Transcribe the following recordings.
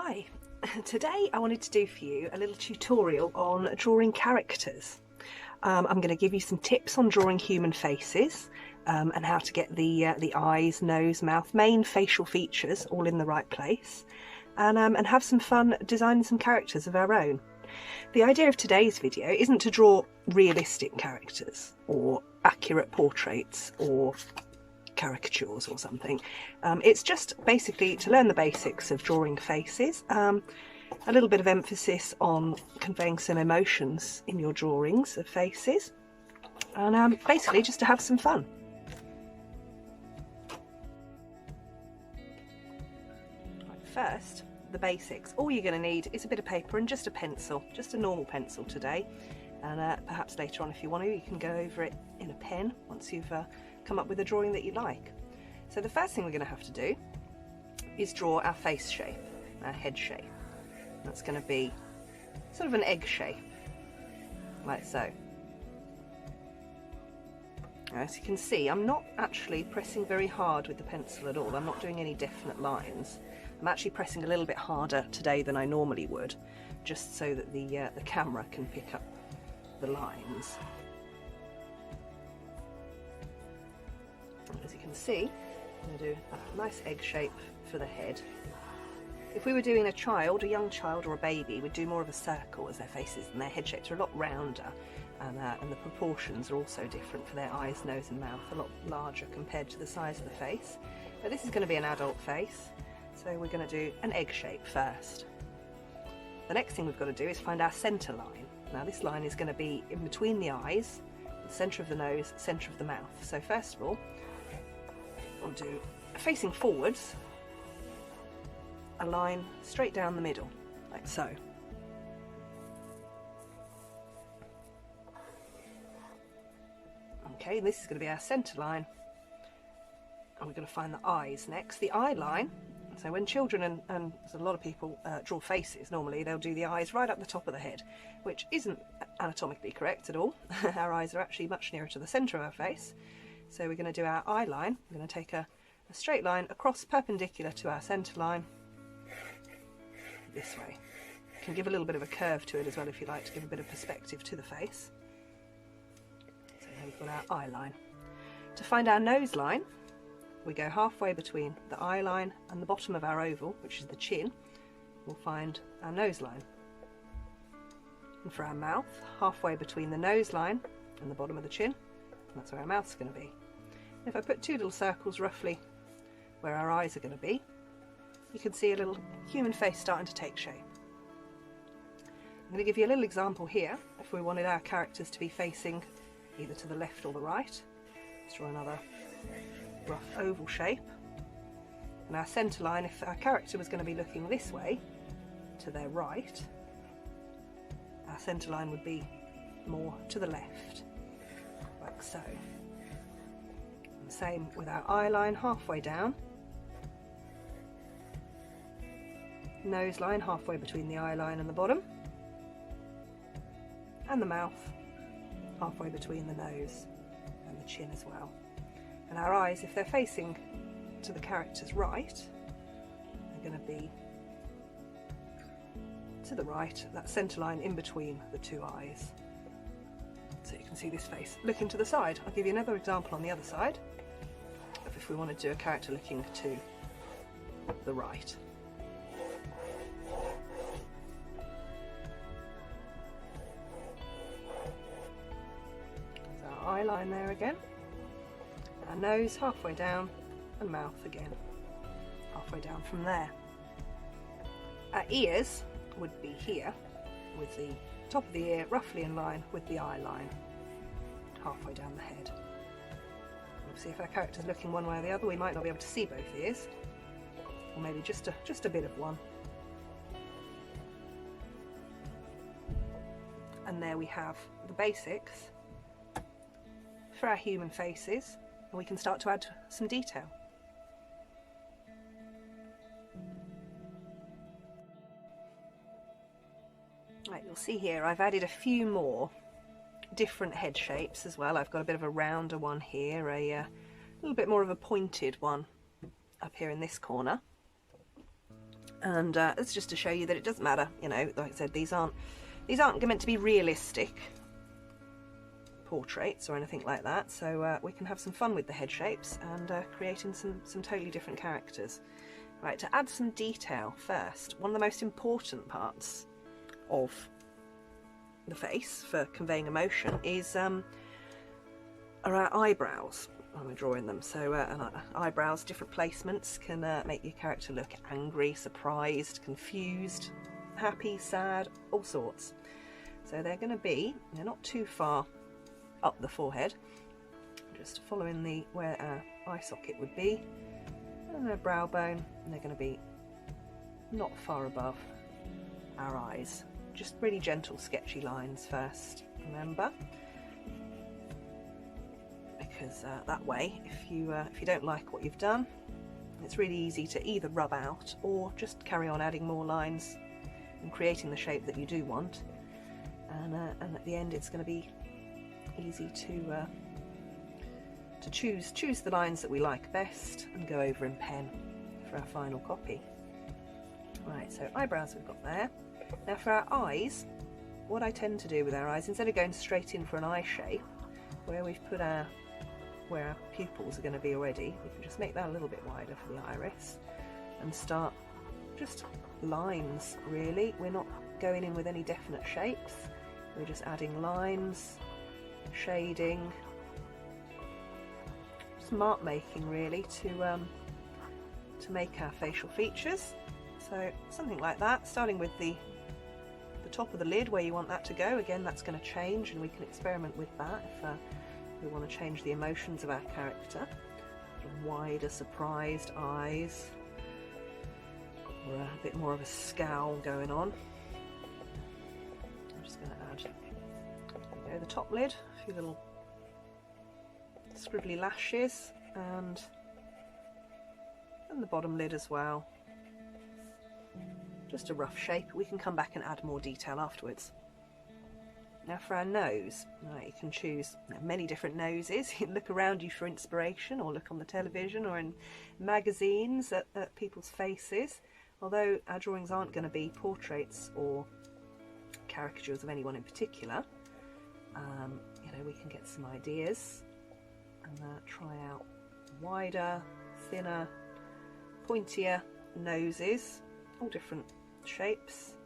Hi, today I wanted to do for you a little tutorial on drawing characters. I'm going to give you some tips on drawing human faces and how to get the eyes, nose, mouth, main facial features all in the right place, and have some fun designing some characters of our own. The idea of today's video isn't to draw realistic characters or accurate portraits or caricatures or something. It's just basically to learn the basics of drawing faces, a little bit of emphasis on conveying some emotions in your drawings of faces, and basically just to have some fun. Right, first, the basics. All you're going to need is a bit of paper and just a pencil, just a normal pencil today, and perhaps later on if you want to you can go over it in a pen once you've come up with a drawing that you like. So the first thing we're going to have to do is draw our face shape, our head shape. That's going to be sort of an egg shape, like so. Now, as you can see, I'm not actually pressing very hard with the pencil at all. I'm not doing any definite lines. I'm actually pressing a little bit harder today than I normally would, just so that the camera can pick up the lines. As you can see, I'm going to do a nice egg shape for the head. If we were doing a child, a young child or a baby, we'd do more of a circle as their faces, and their head shapes are a lot rounder, and the proportions are also different for their eyes, nose and mouth, a lot larger compared to the size of the face. But this is going to be an adult face, so we're going to do an egg shape first. The next thing we've got to do is find our centre line. Now this line is going to be in between the eyes, the centre of the nose, centre of the mouth. So first of all, we'll do, facing forwards, a line straight down the middle, like so. Okay, this is going to be our centre line, and we're going to find the eyes next. The eye line, so when children and a lot of people draw faces, normally they'll do the eyes right up the top of the head, which isn't anatomically correct at all. Our eyes are actually much nearer to the centre of our face. So we're going to do our eye line. We're going to take a straight line across perpendicular to our centre line, this way. You can give a little bit of a curve to it as well if you like, to give a bit of perspective to the face. So now we've got our eye line. To find our nose line, we go halfway between the eye line and the bottom of our oval, which is the chin. We'll find our nose line. And for our mouth, halfway between the nose line and the bottom of the chin, that's where our mouth's going to be. If I put two little circles roughly where our eyes are going to be, you can see a little human face starting to take shape. I'm going to give you a little example here. If we wanted our characters to be facing either to the left or the right, let's draw another rough oval shape. And our centre line, if our character was going to be looking this way, to their right, our centre line would be more to the left, like so. And same with our eye line, halfway down. Nose line halfway between the eye line and the bottom. And the mouth halfway between the nose and the chin as well. And our eyes, if they're facing to the character's right, they're going to be to the right, that centre line in between the two eyes. So you can see this face looking to the side. I'll give you another example on the other side of if we want to do a character looking to the right. There's our eye line there again. Our nose halfway down and mouth again halfway down from there. Our ears would be here, with the top of the ear roughly in line with the eye line, halfway down the head. Obviously if our character's looking one way or the other, we might not be able to see both ears, or maybe just a bit of one. And there we have the basics for our human faces, and we can start to add some detail. Right, you'll see here I've added a few more different head shapes as well. I've got a bit of a rounder one here, a little bit more of a pointed one up here in this corner. And it's just to show you that it doesn't matter, you know, like I said, these aren't meant to be realistic portraits or anything like that, so we can have some fun with the head shapes and creating some totally different characters. Right, to add some detail first, one of the most important parts of the face for conveying emotion is are our eyebrows when we're drawing them. So eyebrows, different placements can make your character look angry, surprised, confused, happy, sad, all sorts. So they're not too far up the forehead, just following where our eye socket would be, and their brow bone, and they're going to be not far above our eyes. Just really gentle, sketchy lines first, remember, because that way, if you don't like what you've done, it's really easy to either rub out or just carry on adding more lines and creating the shape that you do want, and at the end it's going to be easy to choose the lines that we like best and go over in pen for our final copy. Right, so eyebrows we've got there. Now for our eyes, what I tend to do with our eyes, instead of going straight in for an eye shape, where we've put where our pupils are going to be already, we can just make that a little bit wider for the iris and start just lines, really. We're not going in with any definite shapes, we're just adding lines, shading, just mark making really to make our facial features. So something like that, starting with the top of the lid where you want that to go. Again, that's going to change, and we can experiment with that if we want to change the emotions of our character. Wider, surprised eyes, or a bit more of a scowl going on. I'm just going to add, there we go, the top lid, a few little scribbly lashes, and the bottom lid as well. Just a rough shape. We can come back and add more detail afterwards. Now for our nose, you can choose many different noses. You can look around you for inspiration, or look on the television or in magazines at people's faces. Although our drawings aren't going to be portraits or caricatures of anyone in particular, we can get some ideas and try out wider, thinner, pointier noses, all different shapes.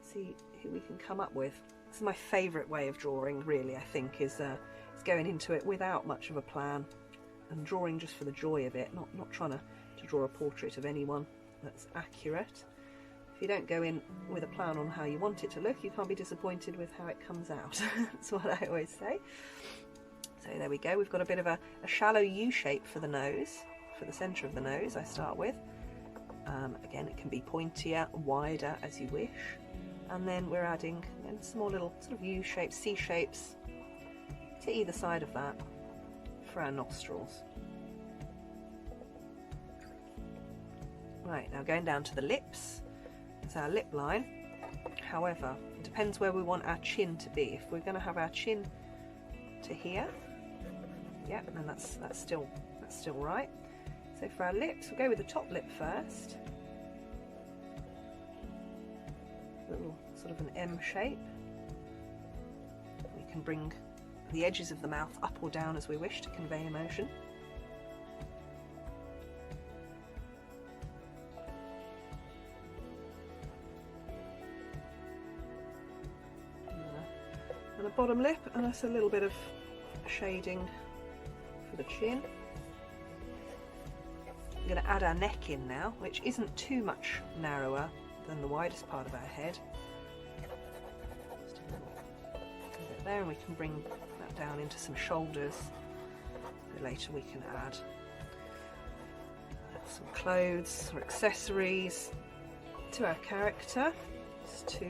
See who we can come up with. This is my favourite way of drawing, really, I think, is going into it without much of a plan and drawing just for the joy of it, not trying to draw a portrait of anyone that's accurate. If you don't go in with a plan on how you want it to look, you can't be disappointed with how it comes out. That's what I always say. So there we go, we've got a bit of a shallow U shape for the nose, for the centre of the nose I start with. Again, it can be pointier, wider as you wish, and then we're adding small little sort of U shapes, C shapes to either side of that for our nostrils. Right, now going down to the lips, it's our lip line. However, it depends where we want our chin to be. If we're going to have our chin to here, yeah, and that's still right. So for our lips, we'll go with the top lip first. A little sort of an M shape. We can bring the edges of the mouth up or down as we wish to convey emotion. And a bottom lip, and that's a little bit of shading for the chin. We're going to add our neck in now, which isn't too much narrower than the widest part of our head. Just a little bit there, and we can bring that down into some shoulders. So later we can add some clothes or accessories to our character, just to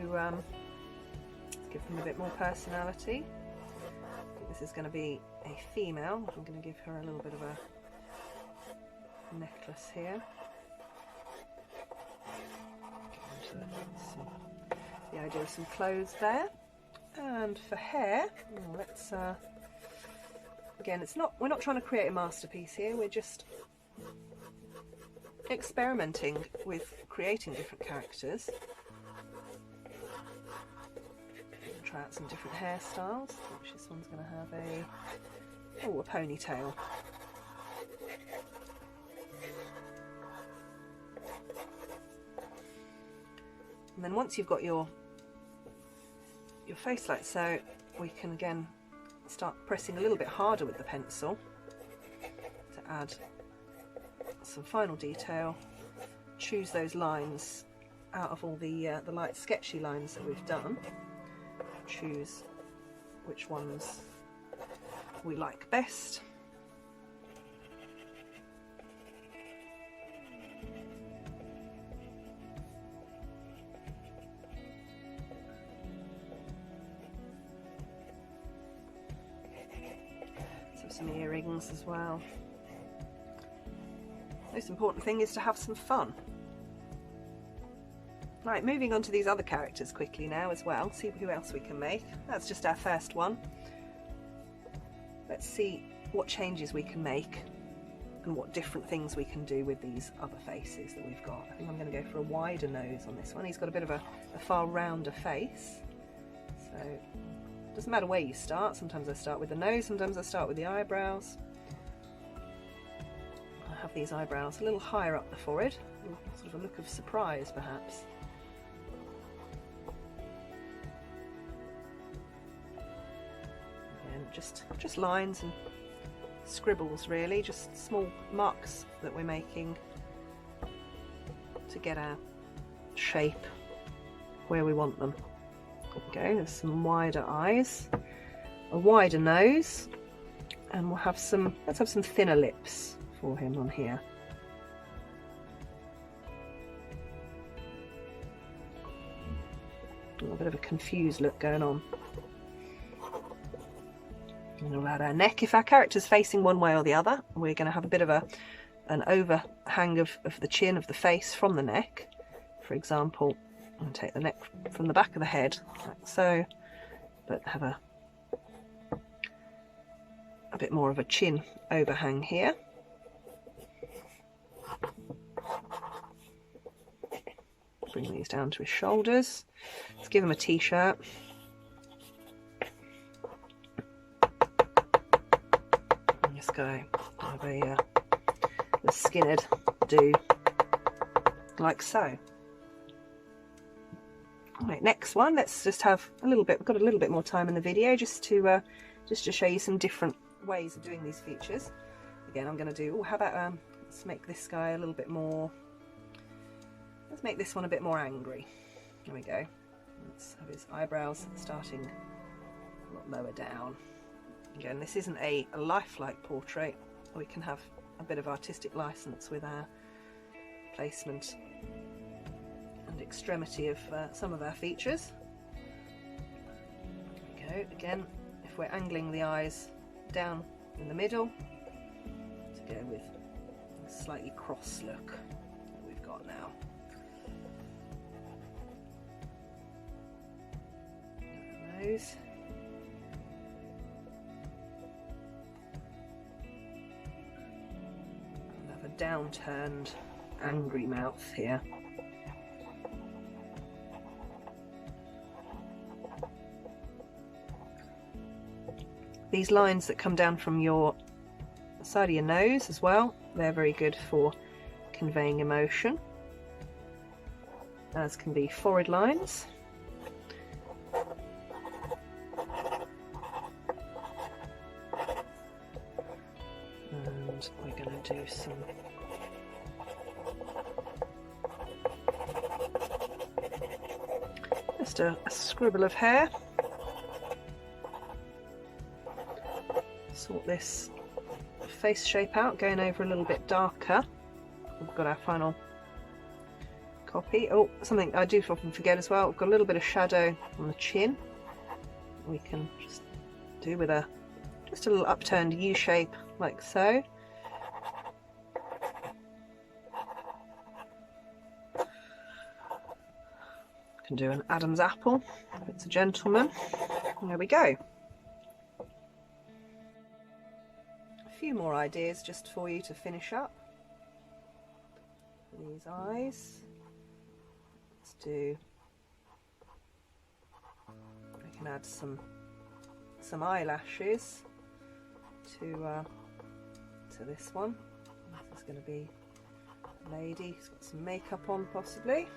give them a bit more personality. I think this is going to be a female. I'm going to give her a little bit of a necklace here. The idea of some clothes there. And for hair, let's again, we're not trying to create a masterpiece here, we're just experimenting with creating different characters. Try out some different hairstyles. Which this one's going to have a ponytail. And then once you've got your face like so, we can again start pressing a little bit harder with the pencil to add some final detail. Choose those lines out of all the light sketchy lines that we've done. Choose which ones we like best. So some earrings as well. Most important thing is to have some fun. Right, moving on to these other characters quickly now as well, see who else we can make. That's just our first one. Let's see what changes we can make and what different things we can do with these other faces that we've got. I think I'm going to go for a wider nose on this one. He's got a bit of a far rounder face. So it doesn't matter where you start. Sometimes I start with the nose, sometimes I start with the eyebrows. I have these eyebrows a little higher up the forehead, sort of a look of surprise perhaps. Just lines and scribbles really, just small marks that we're making to get our shape where we want them. Okay, there's some wider eyes, a wider nose, and let's have some thinner lips for him on here. A bit of a confused look going on. And around our neck, if our character's facing one way or the other, we're going to have a bit of an overhang of the chin of the face from the neck. For example, I'm going to take the neck from the back of the head, like so, but have a bit more of a chin overhang here. Bring these down to his shoulders. Let's give him a t-shirt. Just go have a skinhead do like so. Right, next one. Let's just have a little bit. We've got a little bit more time in the video just to show you some different ways of doing these features. Again, I'm going to do. How about let's make this guy a little bit more. Let's make this one a bit more angry. There we go. Let's have his eyebrows starting a lot lower down. Again, this isn't a lifelike portrait. We can have a bit of artistic license with our placement and extremity of some of our features. There we go. Again, if we're angling the eyes down in the middle, to go with a slightly cross look that we've got now. Nose. Downturned angry mouth here. These lines that come down from your side of your nose as well, they're very good for conveying emotion, as can be forehead lines. And we're going to do some just a scribble of hair. Sort this face shape out, going over a little bit darker. We've got our final copy. Oh, something I do often forget as well, we've got a little bit of shadow on the chin. We can just do with just a little upturned U shape like so. Can do an Adam's apple if it's a gentleman. And there we go. A few more ideas just for you to finish up. these eyes. Let's do, we can add some eyelashes to this one. This is going to be a lady who's got some makeup on possibly.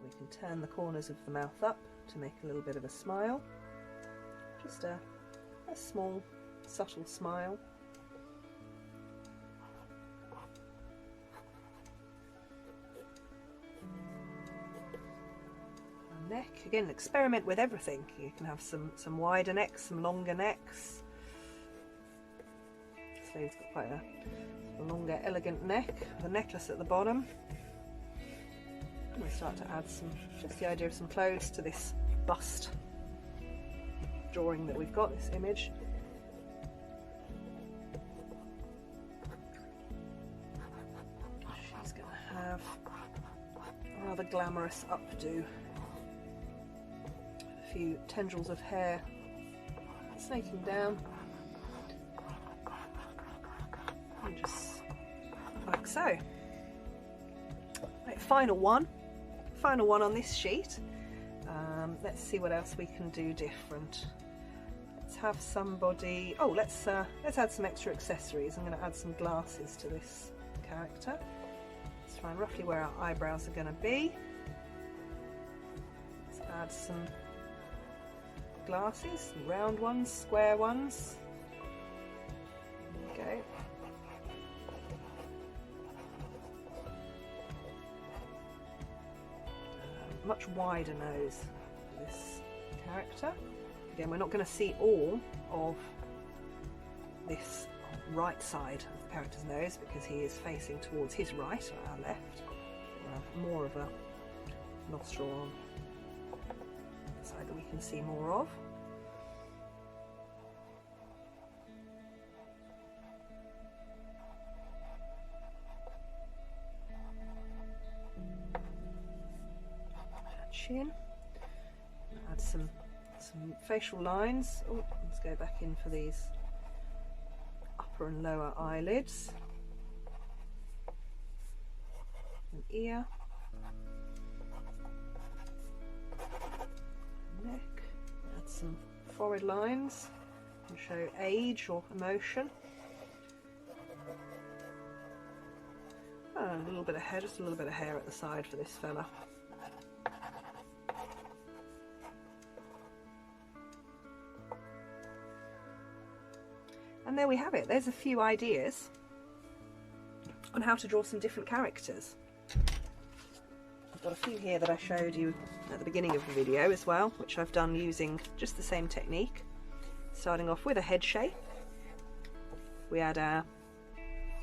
We can turn the corners of the mouth up to make a little bit of a smile. Just a small, subtle smile. Neck, again, experiment with everything. You can have some wider necks, some longer necks. So he's got quite a longer, elegant neck, with a necklace at the bottom. And we start to add just the idea of some clothes to this bust drawing that we've got, this image. She's going to have a rather glamorous updo. A few tendrils of hair snaking down, and just like so. Right, final one on this sheet. Let's see what else we can do different. Let's have somebody, let's add some extra accessories. I'm going to add some glasses to this character. Let's find roughly where our eyebrows are going to be. Let's add some glasses, round ones, square ones. There we go. Much wider nose for this character. Again, we're not going to see all of this right side of the character's nose because he is facing towards his right, or our left. We'll have more of a nostril on the side that we can see more of. Chin. Add some facial lines. Oh, let's go back in for these upper and lower eyelids. An ear. Neck. Add some forehead lines and show age or emotion. And a little bit of hair, just a little bit of hair at the side for this fella. And there we have it. There's a few ideas on how to draw some different characters. I've got a few here that I showed you at the beginning of the video as well, which I've done using just the same technique. Starting off with a head shape. We add our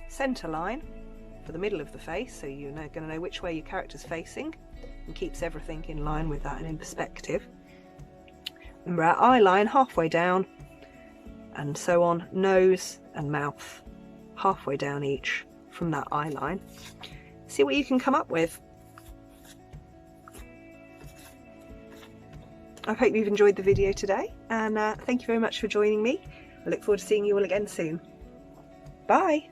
centre line for the middle of the face, so you're going to know which way your character's facing and keeps everything in line with that and in perspective. Remember our eye line halfway down, and so on, nose and mouth halfway down each from that eye line. See what you can come up with. I hope you've enjoyed the video today, and thank you very much for joining me. I look forward to seeing you all again soon. Bye!